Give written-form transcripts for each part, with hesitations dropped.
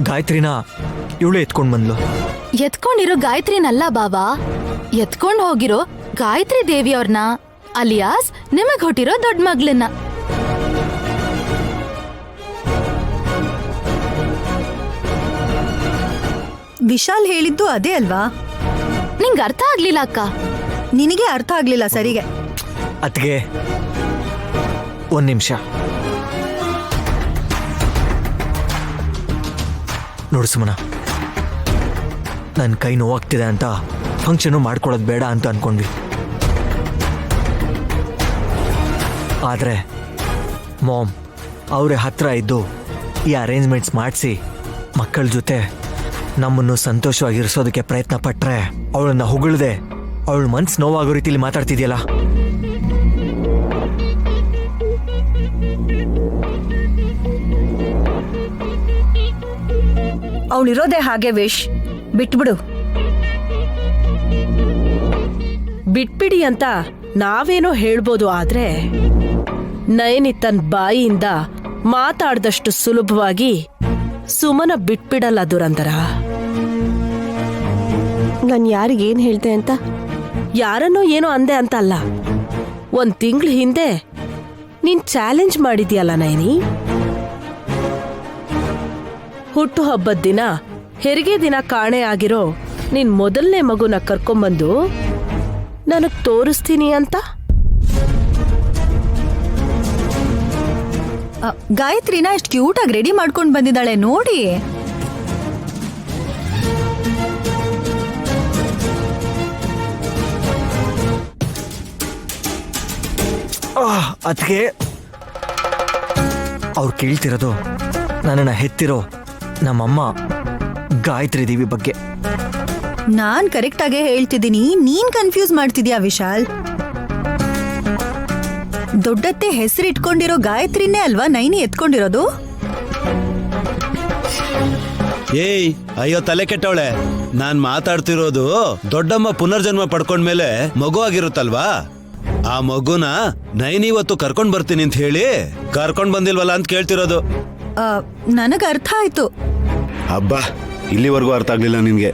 ಗಾಯತ್ರಿನ ಇವಳು ಎತ್ಕೊಂಡ್ ಬಂದ್ಲು. ಎತ್ಕೊಂಡಿರೋ ಗಾಯತ್ರಿನಲ್ಲ ಬಾವಾ, ಎತ್ಕೊಂಡ್ ಹೋಗಿರೋ ಗಾಯತ್ರಿ ದೇವಿಯವ್ರನ್ನ, ಅಲಿಯಾಸ್ ನಿಮಗ್ ಹುಟ್ಟಿರೋ ದೊಡ್ಡ ಮಗ್ಳನ್ನ. ವಿಶಾಲ್ ಹೇಳಿದ್ದು ಅದೇ ಅಲ್ವಾ? ನಿಂಗ್ ಅರ್ಥ ಆಗ್ಲಿಲ್ಲ ಅಕ್ಕ. ನಿನಗೆ ಅರ್ಥ ಆಗ್ಲಿಲ್ಲ ಸರಿಗೆ. ಅತ್ಗೆ ಒಂದ್ ನಿಮಿಷ ನೋಡು ಸುಮನ, ನನ್ನ ಕೈ ನೋವಾಗ್ತಿದೆ ಅಂತ ಫಂಕ್ಷನು ಮಾಡ್ಕೊಳ್ಳೋದು ಬೇಡ ಅಂತ ಅನ್ಕೊಂಡ್ವಿ. ಆದರೆ ಮಾಮ್ ಅವರೇ ಹತ್ರ ಇದ್ದು ಈ ಅರೇಂಜ್ಮೆಂಟ್ಸ್ ಮಾಡಿಸಿ ಮಕ್ಕಳ ಜೊತೆ ನಮ್ಮನ್ನು ಸಂತೋಷವಾಗಿರಿಸೋದಕ್ಕೆ ಪ್ರಯತ್ನ ಪಟ್ರೆ ಅವಳನ್ನ ಹೊಗಳದೆ ಅವಳ ಮನ್ಸು ನೋವಾಗೋ ರೀತಿಲಿ ಮಾತಾಡ್ತಿದ್ಯಲ್ಲ. ಅವಳಿರೋದೇ ಹಾಗೆ ವಿಶ್, ಬಿಟ್ಬಿಡು. ಬಿಟ್ಬಿಡಿ ಅಂತ ನಾವೇನೋ ಹೇಳ್ಬೋದು, ಆದ್ರೆ ನಯನಿ ತನ್ನ ಬಾಯಿಯಿಂದ ಮಾತಾಡ್ದಷ್ಟು ಸುಲಭವಾಗಿ ಸುಮನ ಬಿಟ್ಬಿಡಲ್ಲ ದುರಂದರ. ನಾನು ಯಾರಿಗೇನು ಹೇಳ್ದೆ ಅಂತ? ಯಾರನ್ನೋ ಏನೋ ಅಂದೆ ಅಂತ ಅಲ್ಲ, 1 ತಿಂಗಳ ಹಿಂದೆ ನೀನ್ ಚಾಲೆಂಜ್ ಮಾಡಿದ್ಯಲ್ಲ ನಯನಿ. ಹುಟ್ಟು ಹಬ್ಬದ ದಿನ, ಹೆರಿಗೆ ದಿನ ಕಾಣೆ ಆಗಿರೋ ನಿನ್ ಮೊದಲನೇ ಮಗುನ ಕರ್ಕೊಂಬಂದು ನನಗ್ ತೋರಿಸ್ತೀನಿ ಅಂತ. ಗಾಯತ್ರಿನ ಎಷ್ಟು ಕ್ಯೂಟ್ ಆಗಿ ರೆಡಿ ಮಾಡ್ಕೊಂಡು ಬಂದಿದ್ದಾಳೆ ನೋಡಿ. ಅದಕ್ಕೆ ಅವ್ರು ಕೇಳ್ತಿರೋದು ನನ್ನನ್ನು ಹೆತ್ತಿರೋ ನಮ್ಮಮ್ಮ ಗಾಯತ್ರಿ ದೇವಿ ಬಗ್ಗೆ. ನಾನ್ ಕರೆಕ್ಟ್ ಆಗೇ ಹೇಳ್ತಿದ್ದೀನಿ, ನೀನ್ ಕನ್ಫ್ಯೂಸ್ ಮಾಡ್ತಿದ್ಯಾ ವಿಶಾಲ್. ದೊಡ್ಡತ್ತೆ ಹೆಸರಿಟ್ಕೊಂಡಿರೋ ಗಾಯತ್ರಿನೇ ಅಲ್ವಾ ನೈನಿ ಎತ್ಕೊಂಡಿರೋದು? ಏಯ್ ಅಯ್ಯೋ ತಲೆ ಕೆಟ್ಟವಳೆ, ನಾನ್ ಮಾತಾಡ್ತಿರೋದು ದೊಡ್ಡಮ್ಮ ಪುನರ್ಜನ್ಮ ಪಡ್ಕೊಂಡ್ಮೇಲೆ ಮಗು ಆಗಿರುತ್ತಲ್ವಾ, ಆ ಮಗುನ ನೈನಿ ಇವತ್ತು ಕರ್ಕೊಂಡ್ ಬರ್ತೀನಿ ಅಂತ ಹೇಳಿ ಕರ್ಕೊಂಡ್ ಬಂದಿಲ್ವಲ್ಲ ಅಂತ ಕೇಳ್ತಿರೋದು. ನನಗ ಅರ್ಥ ಆಯ್ತು. ಹಬ್ಬ, ಇಲ್ಲಿವರೆಗೂ ಅರ್ಥ ಆಗ್ಲಿಲ್ಲ ನಿನ್ಗೆ?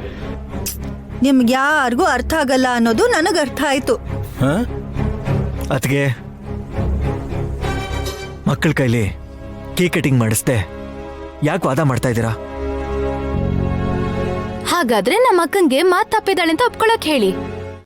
ನಿಮ್ಗೆ ಯಾರಿಗೂ ಅರ್ಥ ಆಗಲ್ಲ ಅನ್ನೋದು ನನಗ ಅರ್ಥ ಆಯ್ತು. ಅದಕ್ಕೆ ಮಕ್ಕಳ ಕೈಲಿ ಕೇಕ್ ಕಟಿಂಗ್ ಮಾಡಿಸ್ದೆ ಯಾಕೆ ವಾದ ಮಾಡ್ತಾ ಇದ್ದೀರಾ? ಹಾಗಾದ್ರೆ ನಮ್ಮ ಅಕ್ಕಂಗೆ ಮಾತ್ ತಪ್ಪಿದಾಳೆ ಅಂತ ಒಪ್ಕೊಳಕ್ ಹೇಳಿ.